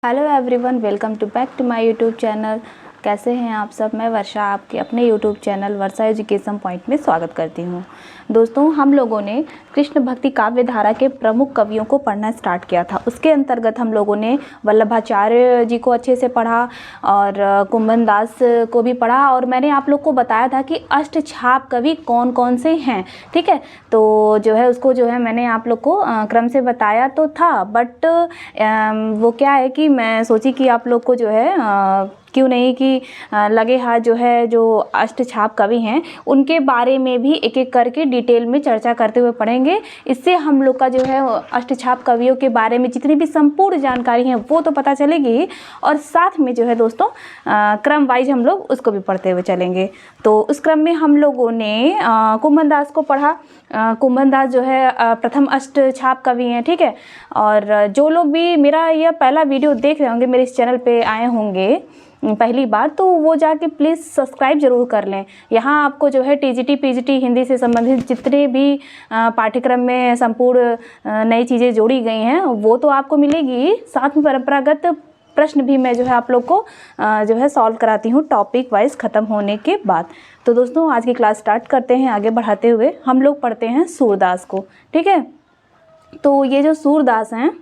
Hello everyone, welcome to back to my YouTube channel. कैसे हैं आप सब? मैं वर्षा आपके अपने YouTube channel Varsha education point में स्वागत करती हूं। दोस्तों, हम लोगों ने कृष्ण भक्ति काव्य धारा के प्रमुख कवियों को पढ़ना स्टार्ट किया था। उसके अंतर्गत हम लोगों ने वल्लभाचार्य जी को अच्छे से पढ़ा और कुंभन दास को भी पढ़ा, और मैंने आप लोग को बताया था कि अष्टछाप कवि कौन कौन से हैं। ठीक है, तो जो है उसको जो है मैंने आप लोग को क्रम से बताया तो था, बट वो क्या है कि मैं सोची कि आप लोग को जो है क्यों नहीं कि लगे हाथ जो है जो अष्टछाप कवि हैं उनके बारे में भी एक एक करके डिटेल में चर्चा करते हुए पढ़ेंगे। इससे हम लोग का जो है अष्टछाप कवियों के बारे में जितनी भी संपूर्ण जानकारी है वो तो पता चलेगी, और साथ में जो है दोस्तों क्रम वाइज हम लोग उसको भी पढ़ते हुए चलेंगे। तो उस क्रम में हम लोगों ने कुंभन दास को पढ़ा। कुंभन दास जो है प्रथम अष्टछाप कवि हैं। ठीक है, और जो लोग भी मेरा यह पहला वीडियो देख रहे होंगे, मेरे इस चैनल पे आए होंगे पहली बार, तो वो जाके प्लीज़ सब्सक्राइब ज़रूर कर लें। यहाँ आपको जो है टीजीटी पीजीटी हिंदी से संबंधित जितने भी पाठ्यक्रम में संपूर्ण नई चीज़ें जोड़ी गई हैं वो तो आपको मिलेगी, साथ में परंपरागत प्रश्न भी मैं जो है आप लोग को जो है सॉल्व कराती हूँ टॉपिक वाइज ख़त्म होने के बाद। तो दोस्तों, आज की क्लास स्टार्ट करते हैं। आगे बढ़ाते हुए हम लोग पढ़ते हैं सूरदास को। ठीक है, तो ये जो सूरदास हैं,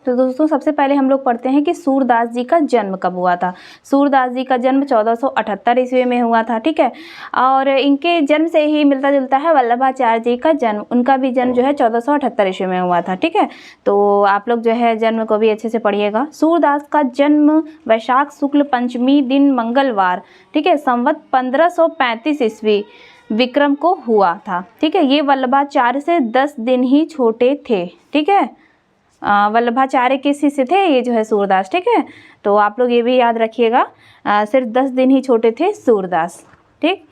तो दोस्तों सबसे पहले हम लोग पढ़ते हैं कि सूरदास जी का जन्म कब हुआ था। सूरदास जी का जन्म 1478 ईस्वी में हुआ था। ठीक है, और इनके जन्म से ही मिलता जुलता है वल्लभाचार्य जी का जन्म। उनका भी जन्म जो है 1478 ईस्वी में हुआ था। ठीक है, तो आप लोग जो है जन्म को भी अच्छे से पढ़िएगा। सूरदास का जन्म वैशाख शुक्ल पंचमी दिन मंगलवार, ठीक है, संवत 1535 ईस्वी विक्रम को हुआ था। ठीक है, ये वल्लभाचार्य से 10 दिन ही छोटे थे। ठीक है, वल्लभाचार्य के शिष्य थे ये जो है सूरदास। ठीक है, तो आप लोग ये भी याद रखिएगा, सिर्फ 10 दिन ही छोटे थे सूरदास। ठीक,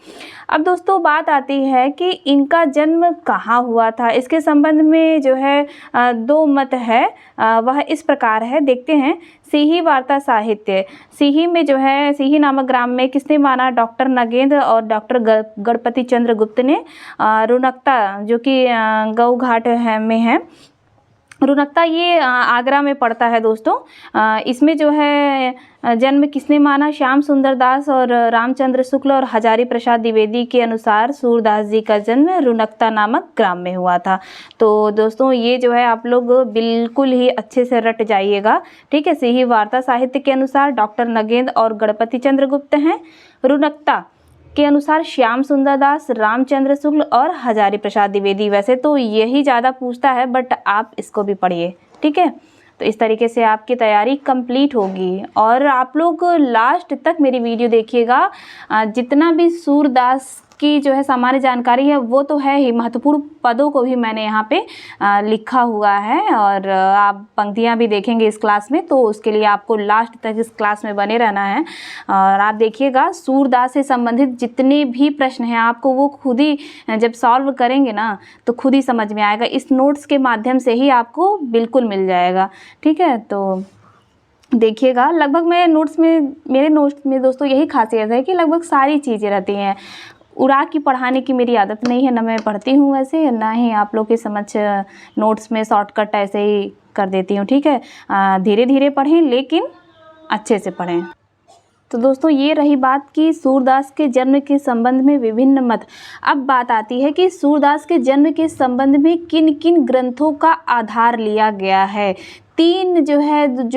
अब दोस्तों बात आती है कि इनका जन्म कहाँ हुआ था। इसके संबंध में जो है दो मत है, वह इस प्रकार है, देखते हैं। सिही वार्ता साहित्य, सिही में जो है सिही नामक ग्राम में किसने माना? डॉक्टर नगेंद्र और डॉक्टर गणपति चंद्र गुप्त ने। रुनकता जो कि गऊ घाट में है, रुनकता ये आगरा में पड़ता है दोस्तों। इसमें जो है जन्म किसने माना? श्याम सुंदर दास और रामचंद्र शुक्ल और हजारी प्रसाद द्विवेदी के अनुसार सूरदास जी का जन्म रुनकता नामक ग्राम में हुआ था। तो दोस्तों ये जो है आप लोग बिल्कुल ही अच्छे से रट जाइएगा। ठीक है, सिही वार्ता साहित्य के अनुसार डॉक्टर नगेंद्र और गणपति चंद्र गुप्त हैं। रुनकता के अनुसार श्याम सुंदर दास, रामचंद्र शुक्ल और हजारी प्रसाद द्विवेदी। वैसे तो यही ज़्यादा पूछता है, बट आप इसको भी पढ़िए। ठीक है, तो इस तरीके से आपकी तैयारी कंप्लीट होगी। और आप लोग लास्ट तक मेरी वीडियो देखिएगा। जितना भी सूरदास की जो है सामान्य जानकारी है वो तो है ही, महत्वपूर्ण पदों को भी मैंने यहाँ पे लिखा हुआ है, और आप पंक्तियाँ भी देखेंगे इस क्लास में, तो उसके लिए आपको लास्ट तक इस क्लास में बने रहना है। और आप देखिएगा सूरदास से संबंधित जितने भी प्रश्न हैं आपको वो खुद ही जब सॉल्व करेंगे ना तो खुद ही समझ में आएगा। इस नोट्स के माध्यम से ही आपको बिल्कुल मिल जाएगा। ठीक है, तो देखिएगा, लगभग मैं मेरे नोट्स में दोस्तों यही खासियत है कि लगभग सारी चीज़ें रहती हैं। उड़ा की पढ़ाने की मेरी आदत नहीं है, ना मैं पढ़ती हूँ वैसे, ना ही आप लोग के समझ नोट्स में शॉर्टकट ऐसे ही कर देती हूँ। ठीक है, धीरे धीरे पढ़ें लेकिन अच्छे से पढ़ें। तो दोस्तों ये रही बात कि सूरदास के जन्म के संबंध में विभिन्न मत। अब बात आती है कि सूरदास के जन्म के संबंध में किन किन ग्रंथों का आधार लिया गया है। 3 जो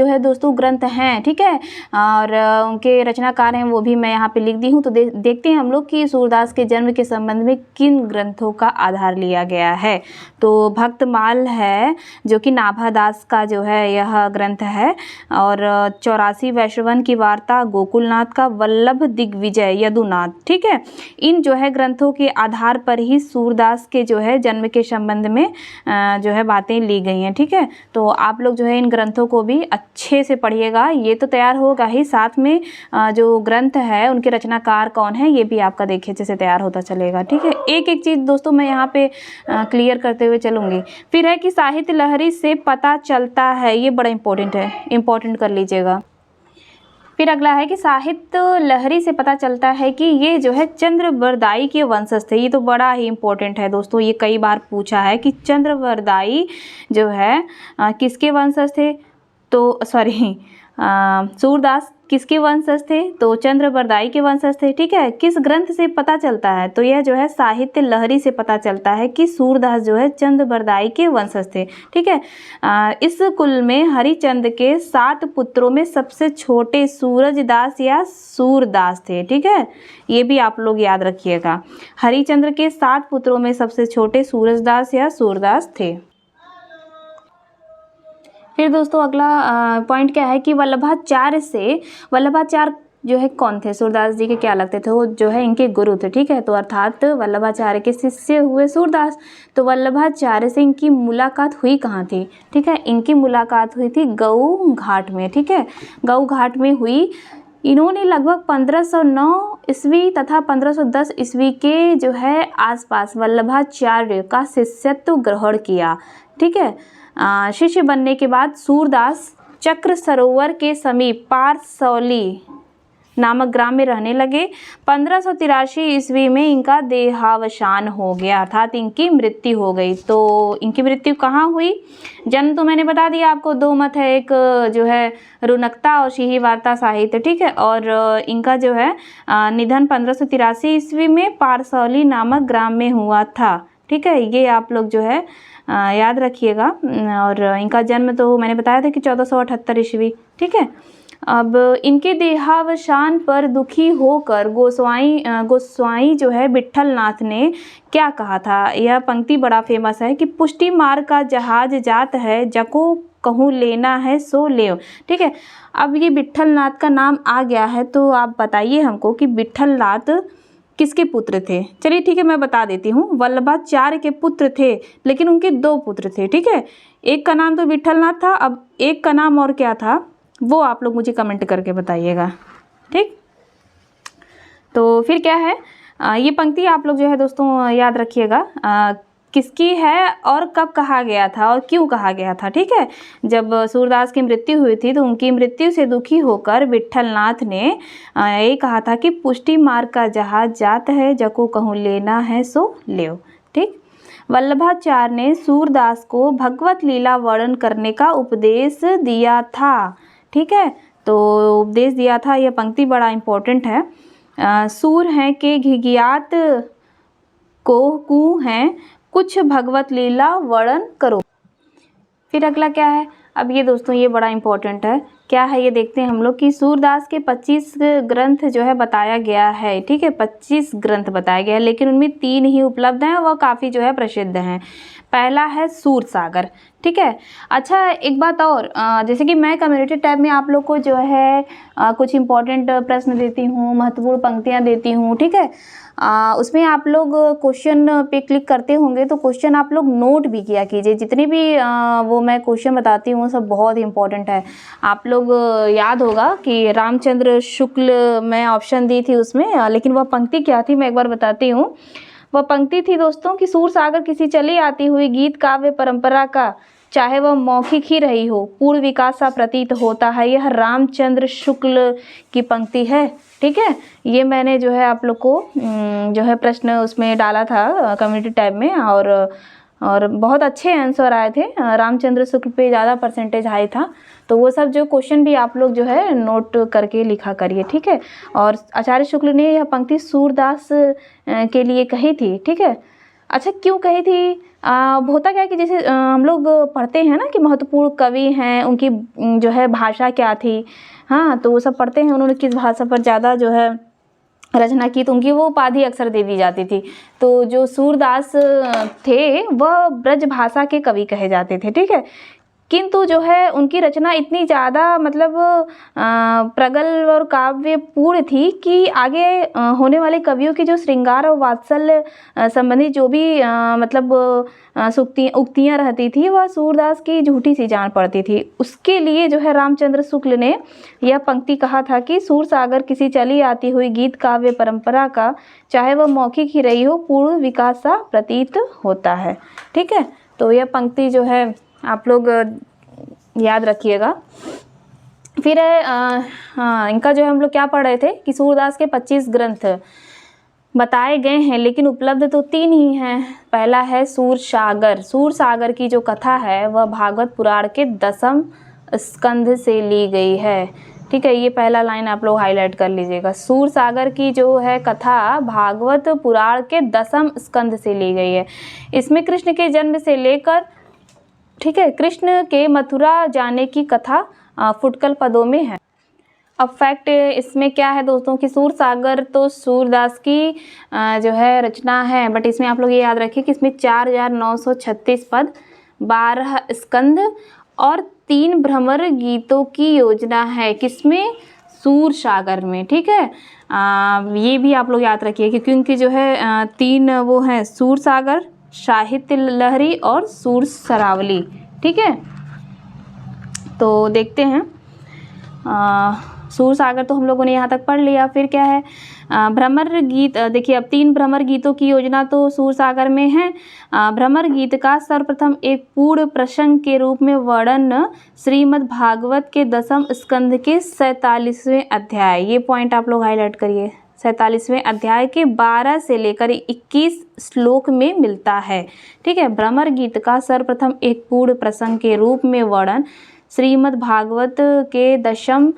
है दोस्तों ग्रंथ हैं। ठीक है, और उनके रचनाकार हैं वो भी मैं यहाँ पे लिख दी हूँ। तो देखते हैं हम लोग कि सूरदास के जन्म के संबंध में किन ग्रंथों का आधार लिया गया है। तो भक्तमाल है जो कि नाभादास का जो है यह ग्रंथ है, और 84 वैश्रवन की वार्ता, गोकुलनाथ का वल्लभ दिग्विजय, यदुनाथ। ठीक है, इन जो है ग्रंथों के आधार पर ही सूरदास के जो है जन्म के संबंध में जो है बातें ली गई हैं। ठीक है, तो आप लोग जो है इन ग्रंथों को भी अच्छे से पढ़िएगा। ये तो तैयार होगा ही, साथ में जो ग्रंथ है उनके रचनाकार कौन है ये भी आपका देखिए अच्छे से तैयार होता चलेगा। ठीक है, एक एक चीज़ दोस्तों मैं यहाँ पे क्लियर करते हुए चलूँगी। फिर है कि साहित्य लहरी से पता चलता है, ये बड़ा इंपॉर्टेंट है, इंपॉर्टेंट कर लीजिएगा। फिर अगला है कि साहित्य लहरी से पता चलता है कि ये जो है चंद्रवरदाई के वंशज थे। ये तो बड़ा ही इम्पोर्टेंट है दोस्तों, ये कई बार पूछा है कि चंद्रवरदाई जो है किसके वंशज थे। तो सॉरी सूरदास किसके वंशज थे? तो चंद्रबरदाई के वंशज थे। ठीक है, किस ग्रंथ से पता चलता है? तो यह जो है साहित्य लहरी से पता चलता है कि सूरदास जो है चंद्रबरदाई के वंशज थे। ठीक है, इस कुल में हरिचंद के 7 पुत्रों में सबसे छोटे सूरजदास या सूरदास थे। ठीक है, ये भी आप लोग याद रखिएगा। हरिचंद्र के 7 पुत्रों में सबसे छोटे सूरजदास या सूरदास थे। फिर दोस्तों अगला पॉइंट क्या है कि वल्लभाचार्य जो है कौन थे? सूरदास जी के क्या लगते थे? वो जो है इनके गुरु थे। ठीक है, तो अर्थात वल्लभाचार्य के शिष्य हुए सूरदास। तो वल्लभाचार्य से इनकी मुलाकात हुई कहाँ थी? ठीक है, इनकी मुलाकात हुई थी गऊ घाट में। ठीक है, गऊ घाट में हुई। इन्होंने लगभग 1509 ईस्वी तथा 1510 ईस्वी के जो है आसपास वल्लभाचार्य का शिष्यत्व ग्रहण किया। ठीक है, शिष्य बनने के बाद सूरदास चक्र सरोवर के समीप पारसौली नामक ग्राम में रहने लगे। 1583 ईस्वी में इनका देहावसान हो गया, अर्थात इनकी मृत्यु हो गई। तो इनकी मृत्यु कहाँ हुई? जन्म तो मैंने बता दिया आपको, 2 मत है, एक जो है रुनकता और सिही वार्ता साहित्य। ठीक है, और इनका जो है निधन 1583 ईस्वी में पारसौली नामक ग्राम में हुआ था। ठीक है, ये आप लोग जो है याद रखिएगा। और इनका जन्म तो मैंने बताया था कि 1478 ईस्वी। ठीक है, अब इनके देहावसान पर दुखी होकर गोस्वामी जो है विट्ठलनाथ ने क्या कहा था? यह पंक्ति बड़ा फेमस है कि पुष्टि मार्ग का जहाज जात है, जको कहूँ लेना है सो लेओ। ठीक है, अब ये विट्ठलनाथ का नाम आ गया है, तो आप बताइए हमको कि विट्ठलनाथ किसके पुत्र थे? चलिए ठीक है, मैं बता देती हूँ। वल्लभाचार्य के पुत्र थे, लेकिन उनके 2 पुत्र थे। ठीक है, एक का नाम तो विट्ठलनाथ था, अब एक का नाम और क्या था वो आप लोग मुझे कमेंट करके बताइएगा। ठीक, तो फिर क्या है, ये पंक्ति आप लोग जो है दोस्तों याद रखिएगा किसकी है और कब कहा गया था और क्यों कहा गया था। ठीक है, जब सूरदास की मृत्यु हुई थी तो उनकी मृत्यु से दुखी होकर विट्ठलनाथ ने ये कहा था कि पुष्टि मार्ग का जहाज जात है, जको कहूँ लेना है सो लेओ। ठीक, वल्लभाचार्य ने सूरदास को भगवत लीला वर्णन करने का उपदेश दिया था। ठीक है, तो उपदेश दिया था, यह पंक्ति बड़ा इम्पोर्टेंट है। सूर हैं के घिघियात कोह कू हैं, कुछ भगवत लीला वर्णन करो। फिर अगला क्या है? अब ये दोस्तों ये बड़ा इम्पोर्टेंट है, क्या है ये देखते हैं हम लोग कि सूरदास के 25 ग्रंथ जो है बताया गया है। ठीक है, 25 ग्रंथ बताया गया है, लेकिन उनमें 3 ही उपलब्ध हैं, वह काफ़ी जो है प्रसिद्ध हैं। पहला है सूरसागर। ठीक है, अच्छा एक बात और, जैसे कि मैं कम्युनिटी टैब में आप लोग को जो है कुछ इम्पोर्टेंट प्रश्न देती हूँ, महत्वपूर्ण पंक्तियाँ देती हूँ। ठीक है, उसमें आप लोग क्वेश्चन पे क्लिक करते होंगे तो क्वेश्चन आप लोग नोट भी किया कीजिए। जितने भी वो मैं क्वेश्चन बताती हूँ सब बहुत इंपॉर्टेंट है। आप लोग याद होगा कि रामचंद्र शुक्ल मैं ऑप्शन दी थी उसमें, लेकिन वह पंक्ति क्या थी मैं एक बार बताती हूँ। वह पंक्ति थी दोस्तों कि सूरसागर किसी चली आती हुई गीत काव्य परंपरा का, चाहे वह मौखिक ही रही हो, पूर्ण विकास सा प्रतीत होता है। यह रामचंद्र शुक्ल की पंक्ति है। ठीक है, ये मैंने जो है आप लोग को जो है प्रश्न उसमें डाला था कम्युनिटी टैब में, और बहुत अच्छे आंसर आए थे। रामचंद्र शुक्ल पे ज़्यादा परसेंटेज हाई था, तो वो सब जो क्वेश्चन भी आप लोग जो है नोट करके लिखा करिए। ठीक है, और आचार्य शुक्ल ने यह पंक्ति सूरदास के लिए कही थी। ठीक है, अच्छा क्यों कही थी? होता क्या है कि जैसे हम लोग पढ़ते हैं ना कि महत्वपूर्ण कवि हैं, उनकी जो है भाषा क्या थी, हाँ तो वो सब पढ़ते हैं उन्होंने किस भाषा पर ज़्यादा जो है रचना की, तो उनकी वो उपाधि अक्सर दे दी जाती थी। तो जो सूरदास थे वह ब्रज भाषा के कवि कहे जाते थे। ठीक है, किंतु जो है उनकी रचना इतनी ज़्यादा मतलब प्रगल्भ और काव्यपूर्ण थी कि आगे होने वाले कवियों की जो श्रृंगार और वात्सल्य संबंधी जो भी मतलब उक्तियाँ रहती थी वह सूरदास की झूठी सी जान पड़ती थी। उसके लिए जो है रामचंद्र शुक्ल ने यह पंक्ति कहा था कि सूरसागर किसी चली आती हुई गीत काव्य परंपरा का, चाहे वह मौखिक ही रही हो, पूर्ण विकास सा प्रतीत होता है। ठीक है, तो यह पंक्ति जो है आप लोग याद रखिएगा। फिर इनका जो है हम लोग क्या पढ़ रहे थे कि सूरदास के 25 ग्रंथ बताए गए हैं, लेकिन उपलब्ध तो 3 ही हैं। पहला है सूरसागर। सूरसागर की जो कथा है वह भागवत पुराण के 10 स्कंध से ली गई है। ठीक है, ये पहला लाइन आप लोग हाईलाइट कर लीजिएगा। सूर सागर की जो है कथा भागवत पुराण के 10वें स्कंध से ली गई है। इसमें कृष्ण के जन्म से लेकर, ठीक है, कृष्ण के मथुरा जाने की कथा फुटकल पदों में है। अब फैक्ट इसमें क्या है दोस्तों कि सूर सागर तो सूरदास की जो है रचना है, बट इसमें आप लोग ये याद रखिए कि इसमें 4936 पद, 12 स्कंध और 3 भ्रमर गीतों की योजना है। किसमें? सूर सागर में। ठीक है, ये भी आप लोग याद रखिए कि क्योंकि जो है 3 वो हैं, सूर सागर, साहित्य लहरी और सूर सरावली। ठीक है, तो देखते हैं। सूर सागर तो हम लोगों ने यहाँ तक पढ़ लिया। फिर क्या है? भ्रमर गीत। देखिए, अब 3 भ्रमर गीतों की योजना तो सूर सागर में है। भ्रमर गीत का सर्वप्रथम एक पूर्ण प्रसंग के रूप में वर्णन श्रीमद् भागवत के 10वें स्कंध के 47वें अध्याय, ये पॉइंट आप लोग हाईलाइट करिए, 47वें अध्याय के 12 से लेकर 21 श्लोक में मिलता है। ठीक है, भ्रमर गीत का सर्वप्रथम एक पूर्ण प्रसंग के रूप में वर्णन श्रीमद् भागवत के 10वें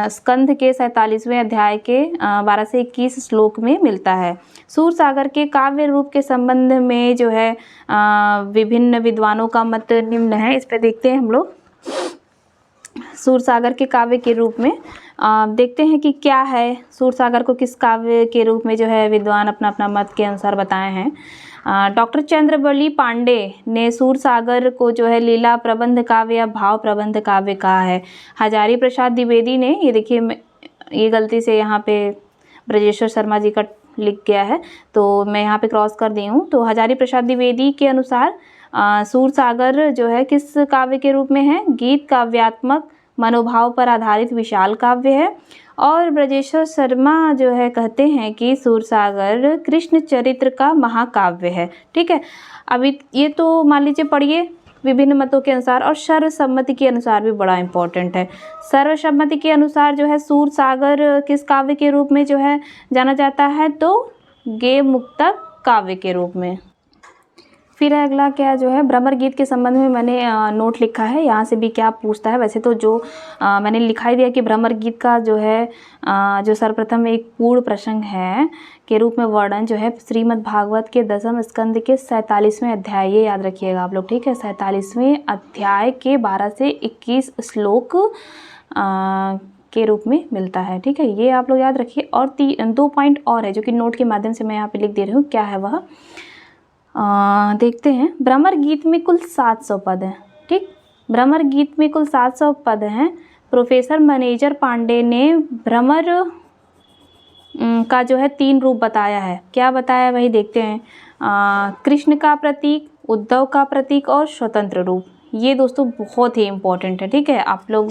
स्कंध के 47वें अध्याय के 12 से 21 श्लोक में मिलता है। सूर सागर के काव्य रूप के संबंध में जो है विभिन्न विद्वानों का मत निम्न है। इस पे देखते हैं हम लोग। सूर सागर के काव्य के रूप में देखते हैं कि क्या है, सूर सागर को किस काव्य के रूप में जो है विद्वान अपना अपना मत के अनुसार बताए हैं। डॉक्टर चंद्रवली पांडे ने सूर सागर को जो है लीला प्रबंध काव्य या भाव प्रबंध काव्य कहा है। हजारी प्रसाद द्विवेदी ने, ये देखिए ये गलती से यहाँ पे ब्रजेश्वर शर्मा जी का लिख गया है, तो मैं यहाँ पे क्रॉस कर दी हूँ। तो हजारी प्रसाद द्विवेदी के अनुसार सूर सागर जो है किस काव्य के रूप में है? गीत काव्यात्मक मनोभाव पर आधारित विशाल काव्य है। और ब्रजेश्वर शर्मा जो है कहते हैं कि सूर सागर कृष्ण चरित्र का महाकाव्य है। ठीक है, अभी ये तो मान लीजिए पढ़िए विभिन्न मतों के अनुसार, और सर्वसम्मति के अनुसार भी बड़ा इंपॉर्टेंट है। सर्वसम्मति के अनुसार जो है सूर सागर किस काव्य के रूप में जो है जाना जाता है? तो गेय मुक्तक काव्य के रूप में। फिर अगला क्या जो है, भ्रमर गीत के संबंध में मैंने नोट लिखा है, यहाँ से भी क्या पूछता है। वैसे तो जो मैंने लिखा ही दिया कि भ्रमर गीत का जो है जो सर्वप्रथम एक पूर्ण प्रसंग है के रूप में वर्णन जो है श्रीमद् भागवत के 10वें स्कंद के 47वें अध्याय, ये याद रखिएगा आप लोग। ठीक है, 47वें अध्याय के 12 से 21 श्लोक के रूप में मिलता है। ठीक है, ये आप लोग याद रखिए। और 2 पॉइंट और है जो कि नोट के माध्यम से मैं यहाँ पे लिख दे रही हूँ। क्या है वह? देखते हैं। भ्रमर गीत में कुल 700 पद हैं। ठीक, भ्रमर गीत में कुल 700 पद हैं। प्रोफेसर मैनेजर पांडे ने भ्रमर का जो है 3 रूप बताया है। क्या बताया वही देखते हैं। कृष्ण का प्रतीक, उद्धव का प्रतीक और स्वतंत्र रूप। ये दोस्तों बहुत ही इम्पोर्टेंट है। ठीक है, आप लोग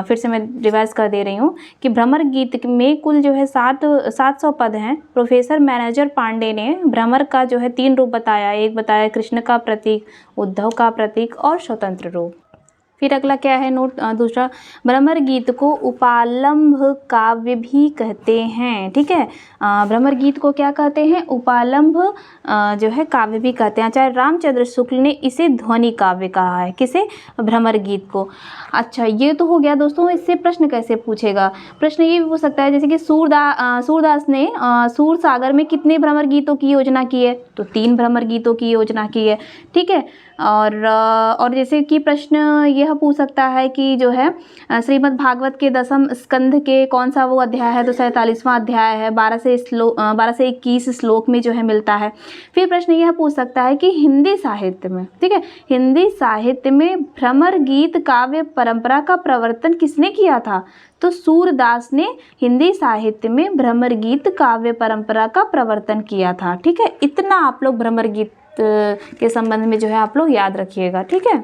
फिर से मैं रिवाइज कर दे रही हूँ कि भ्रमर गीत में कुल जो है 700 पद हैं। प्रोफेसर मैनेजर पांडे ने भ्रमर का जो है 3 रूप बताया। एक बताया कृष्ण का प्रतीक, उद्धव का प्रतीक और स्वतंत्र रूप। फिर अगला क्या है नोट दूसरा, भ्रमर गीत को उपालंभ काव्य भी कहते हैं। ठीक है, भ्रमर गीत को क्या कहते हैं? उपालंभ जो है काव्य भी कहते हैं। चाहे रामचंद्र शुक्ल ने इसे ध्वनि काव्य कहा है। किसे? भ्रमर गीत को। अच्छा, ये तो हो गया दोस्तों। इससे प्रश्न कैसे पूछेगा? प्रश्न ये भी पूछ सकता है जैसे कि सूरदास ने सूर सागर में कितने भ्रमर गीतों की योजना की है? तो 3 भ्रमर गीतों की योजना की है। ठीक है, और जैसे कि प्रश्न यह पूछ सकता है कि जो है श्रीमद् भागवत के 10वें स्कंध के कौन सा वो अध्याय है? तो 47वां अध्याय है। 12 से 21 श्लोक में जो है मिलता है। फिर प्रश्न यह पूछ सकता है कि हिंदी साहित्य में, ठीक है, हिंदी साहित्य में भ्रमर गीत काव्य परंपरा का प्रवर्तन किसने किया था? तो सूरदास ने हिंदी साहित्य में भ्रमर गीत काव्य परंपरा का प्रवर्तन किया था। ठीक है, इतना आप लोग भ्रमर गीत के संबंध में जो है आप लोग याद रखिएगा। ठीक है,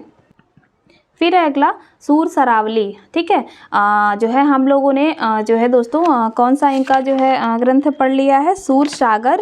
फिर अगला सूर सरावली। ठीक है, जो है हम लोगों ने जो है दोस्तों कौन सा इनका जो है ग्रंथ पढ़ लिया है? सूर सागर,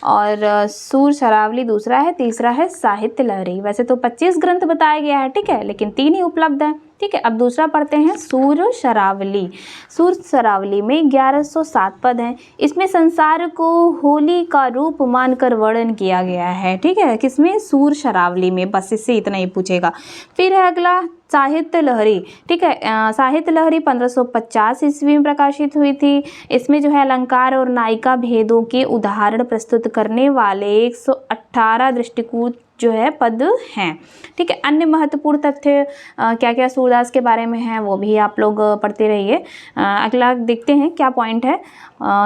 और सूर सरावली दूसरा है, तीसरा है साहित्य लहरी। वैसे तो 25 ग्रंथ बताया गया है। ठीक है, लेकिन 3 ही उपलब्ध हैं। ठीक है। अब दूसरा पढ़ते हैं सूर शरावली। सूर शरावली में 1107 पद हैं। इसमें संसार को होली का रूप मानकर वर्णन किया गया है। ठीक है, किसमें? सूर शरावली में। बस इससे इतना ही पूछेगा। फिर है अगला साहित्य लहरी। ठीक है, साहित्य लहरी 1550 ईस्वी में प्रकाशित हुई थी। इसमें जो है अलंकार और नायिका भेदों के उदाहरण प्रस्तुत करने वाले 118 दृष्टिकूट जो है पद हैं। ठीक है, अन्य महत्वपूर्ण तथ्य क्या क्या सूरदास के बारे में है वो भी आप लोग पढ़ते रहिए। अगला देखते हैं क्या पॉइंट है।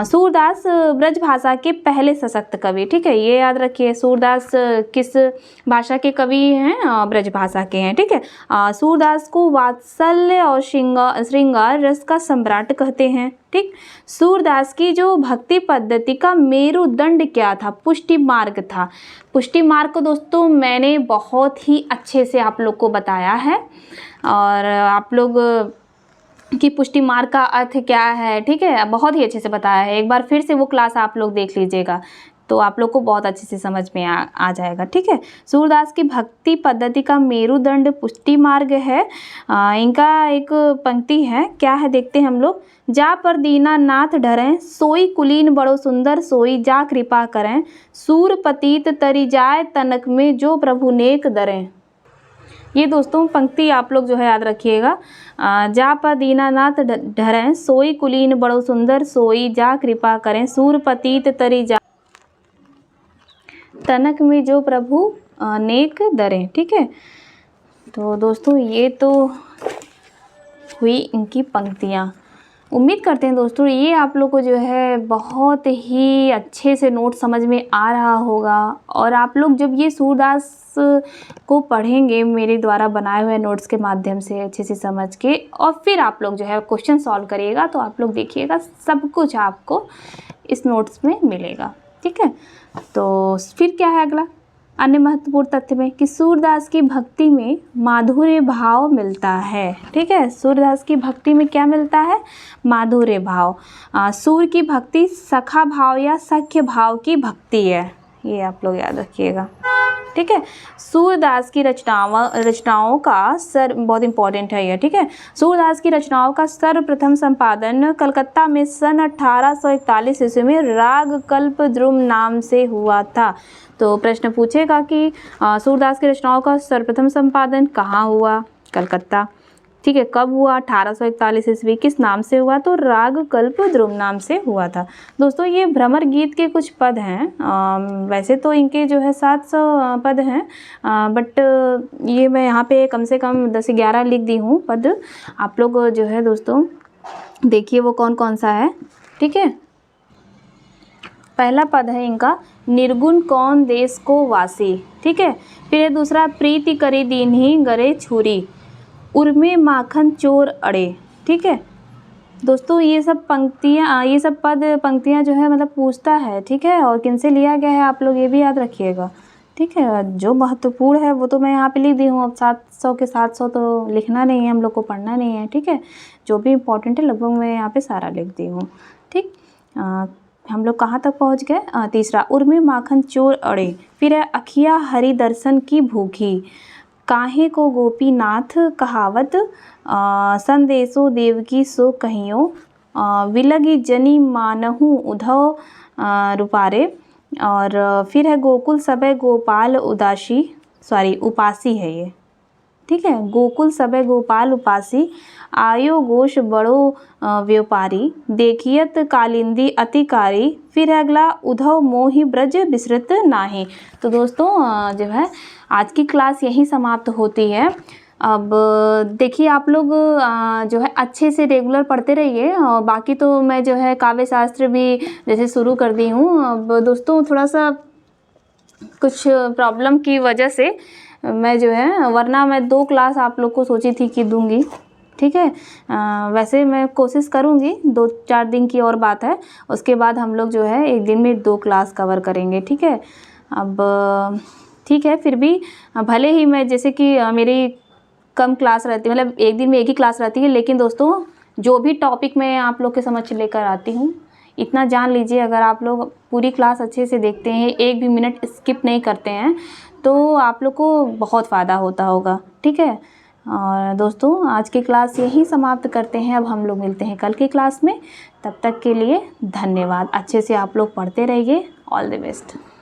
सूरदास ब्रज भाषा के पहले सशक्त कवि। ठीक है, ये याद रखिए, सूरदास किस भाषा के कवि हैं? ब्रज भाषा के हैं। ठीक है, सूरदास को वात्सल्य और श्रृंगार रस का सम्राट कहते हैं। ठीक, सूरदास की जो भक्ति पद्धति का मेरुदंड क्या था? पुष्टि मार्ग था। पुष्टि मार्ग को दोस्तों मैंने बहुत ही अच्छे से आप लोग को बताया है, और आप लोग कि पुष्टि मार्ग का अर्थ क्या है, ठीक है, बहुत ही अच्छे से बताया है। एक बार फिर से वो क्लास आप लोग देख लीजिएगा तो आप लोग को बहुत अच्छे से समझ में आ जाएगा। ठीक है, सूरदास की भक्ति पद्धति का मेरुदंड पुष्टि मार्ग है। इनका एक पंक्ति है, क्या है देखते हैं हम लोग। जा पर दीना नाथ डरें, सोई कुलीन बड़ो सुंदर सोई जा कृपा करें, सूर पतित तरी जाए तनक में जो प्रभु नेक दरें। ये दोस्तों पंक्ति आप लोग जो है याद रखिएगा। जा पर दीनानाथ डरें, सोई कुलीन बड़ो सुंदर सोई जा कृपा करें, सूर पतित तरी जा तनक में जो प्रभु नेक दरें। ठीक है, तो दोस्तों ये तो हुई इनकी पंक्तियाँ। उम्मीद करते हैं दोस्तों ये आप लोग को जो है बहुत ही अच्छे से नोट समझ में आ रहा होगा, और आप लोग जब ये सूरदास को पढ़ेंगे मेरे द्वारा बनाए हुए नोट्स के माध्यम से अच्छे से समझ के, और फिर आप लोग जो है क्वेश्चन सॉल्व करिएगा, तो आप लोग देखिएगा सब कुछ आपको इस नोट्स में मिलेगा। ठीक है, तो फिर क्या है अगला अन्य महत्वपूर्ण तथ्य में कि सूरदास की भक्ति में माधुर्य भाव मिलता है। ठीक है, सूरदास की भक्ति में क्या मिलता है? माधुर्य भाव। सूर की भक्ति सखा भाव या सख्य भाव की भक्ति है, ये आप लोग याद रखिएगा। ठीक है, सूरदास की रचनाओं का बहुत इंपॉर्टेंट है ये। ठीक है, सूरदास की रचनाओं का सर्वप्रथम संपादन कलकत्ता में सन 1841 ईस्वी में राग कल्प द्रुम नाम से हुआ था। तो प्रश्न पूछेगा कि सूरदास की रचनाओं का सर्वप्रथम संपादन कहाँ हुआ? कलकत्ता। ठीक है, कब हुआ? 1841 ईस्वी। किस नाम से हुआ? तो राग कल्प द्रुम नाम से हुआ था। दोस्तों ये भ्रमर गीत के कुछ पद हैं। वैसे तो इनके जो है 700 पद हैं, बट ये मैं यहाँ पे कम से कम 10-11 लिख दी हूँ पद। आप लोग जो है दोस्तों देखिए वो कौन कौन सा है। ठीक है, पहला पद है इनका निर्गुण कौन देश को वासी। ठीक है, फिर दूसरा प्रीति करी दीन्ही गरे छुरी, उर्मे माखन चोर अड़े। ठीक है दोस्तों, ये सब पंक्तियाँ, ये सब पद पंक्तियाँ जो है मतलब पूछता है। ठीक है, और किन से लिया गया है आप लोग ये भी याद रखिएगा। ठीक है, जो महत्वपूर्ण है वो तो मैं यहाँ पे लिख दी हूँ। अब 700 के 700 तो लिखना नहीं है, हम लोग को पढ़ना नहीं है। ठीक है, जो भी इम्पोर्टेंट है लगभग मैं यहाँ पे सारा लिख दी हूँ। ठीक, हम लोग कहाँ तक पहुँच गए? तीसरा उर्मे माखन चोर अड़े, फिर है अखिया हरि दर्शन की भूखी, काहे को गोपीनाथ कहावत, संदेशो देवकी सो कहियो, विलगी जनी मानहु उधव रूपारे, और फिर है गोकुल सबे गोपाल उपासी है ये। ठीक है, गोकुल सबे गोपाल उपासी, आयो घोष बड़ो व्यापारी, देखियत कालिंदी अतिकारी, फिर अगला उधव मोहि ब्रज विसृत नाही। तो दोस्तों जो है आज की क्लास यहीं समाप्त होती है। अब देखिए आप लोग जो है अच्छे से रेगुलर पढ़ते रहिए, और बाकी तो मैं जो है काव्य शास्त्र भी जैसे शुरू कर दी हूँ। अब दोस्तों थोड़ा सा कुछ प्रॉब्लम की वजह से मैं जो है, वरना मैं 2 क्लास आप लोग को सोची थी कि दूंगी। ठीक है, वैसे मैं कोशिश करूंगी, 2-4 दिन की और बात है, उसके बाद हम लोग जो है एक दिन में 2 क्लास कवर करेंगे। ठीक है, अब ठीक है, फिर भी भले ही मैं जैसे कि मेरी कम क्लास रहती है, मतलब एक दिन में एक ही क्लास रहती है, लेकिन दोस्तों जो भी टॉपिक मैं आप लोग के समझ लेकर आती हूँ, इतना जान लीजिए अगर आप लोग पूरी क्लास अच्छे से देखते हैं, एक भी मिनट स्किप नहीं करते हैं, तो आप लोग को बहुत फ़ायदा होता होगा। ठीक है, और दोस्तों आज की क्लास यहीं समाप्त करते हैं। अब हम लोग मिलते हैं कल की क्लास में। तब तक के लिए धन्यवाद। अच्छे से आप लोग पढ़ते रहिए। All the best.